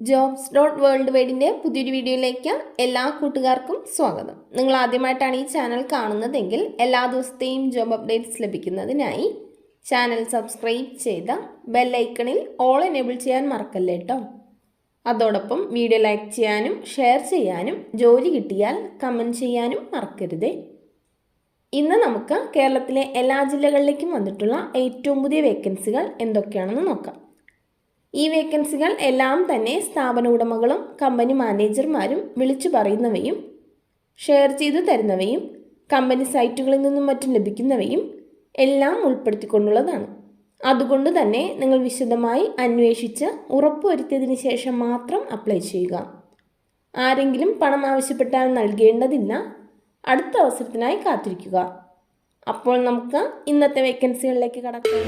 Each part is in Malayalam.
JOBS.WORLDWIDE പുതിയൊരു വീഡിയോയിലേക്ക് എല്ലാ കൂട്ടുകാർക്കും സ്വാഗതം. നിങ്ങൾ ആദ്യമായിട്ടാണ് ഈ ചാനൽ കാണുന്നതെങ്കിൽ എല്ലാ ദിവസത്തെയും ജോബ് അപ്ഡേറ്റ്സ് ലഭിക്കുന്നതിനായി ചാനൽ സബ്സ്ക്രൈബ് ചെയ്ത ബെൽ ഐക്കണിൽ ഓൾ എനേബിൾ ചെയ്യാൻ മറക്കല്ലേ കേട്ടോ. അതോടൊപ്പം വീഡിയോ ലൈക്ക് ചെയ്യാനും ഷെയർ ചെയ്യാനും ജോലി കിട്ടിയാൽ കമൻറ്റ് ചെയ്യാനും മറക്കരുതേ. ഇന്ന് നമുക്ക് കേരളത്തിലെ എല്ലാ ജില്ലകളിലേക്കും വന്നിട്ടുള്ള ഏറ്റവും പുതിയ വേക്കൻസികൾ എന്തൊക്കെയാണെന്ന് നോക്കാം. ഈ വേക്കൻസികൾ എല്ലാം തന്നെ സ്ഥാപന ഉടമകളും കമ്പനി മാനേജർമാരും വിളിച്ചു പറയുന്നവയും ഷെയർ ചെയ്തു തരുന്നവയും കമ്പനി സൈറ്റുകളിൽ നിന്നും മറ്റും ലഭിക്കുന്നവയും എല്ലാം ഉൾപ്പെടുത്തിക്കൊണ്ടുള്ളതാണ്. അതുകൊണ്ട് തന്നെ നിങ്ങൾ വിശദമായി അന്വേഷിച്ച് ഉറപ്പുവരുത്തിയതിന് ശേഷം മാത്രം അപ്ലൈ ചെയ്യുക. ആരെങ്കിലും പണം ആവശ്യപ്പെട്ടാൽ നൽകേണ്ടതില്ല. അടുത്ത അവസരത്തിനായി കാത്തിരിക്കുക. അപ്പോൾ നമുക്ക് ഇന്നത്തെ വേക്കൻസികളിലേക്ക് കടക്കാം.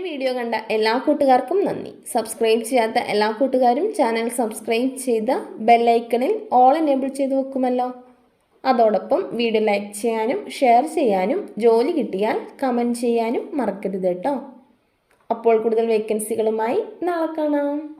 വീഡിയോ കണ്ട എല്ലാ കൂട്ടുകാർക്കും നന്ദി. സബ്സ്ക്രൈബ് ചെയ്യാത്ത എല്ലാ കൂട്ടുകാരും ചാനൽ സബ്സ്ക്രൈബ് ചെയ്ത് ബെല്ലൈക്കണിൽ ഓൾ എനേബിൾ ചെയ്ത് വെക്കുമല്ലോ. അതോടൊപ്പം വീഡിയോ ലൈക്ക് ചെയ്യാനും ഷെയർ ചെയ്യാനും ജോലി കിട്ടിയാൽ കമൻറ്റ് ചെയ്യാനും മറക്കരുത് കേട്ടോ. അപ്പോൾ കൂടുതൽ വേക്കൻസികളുമായി നാളെ കാണാം.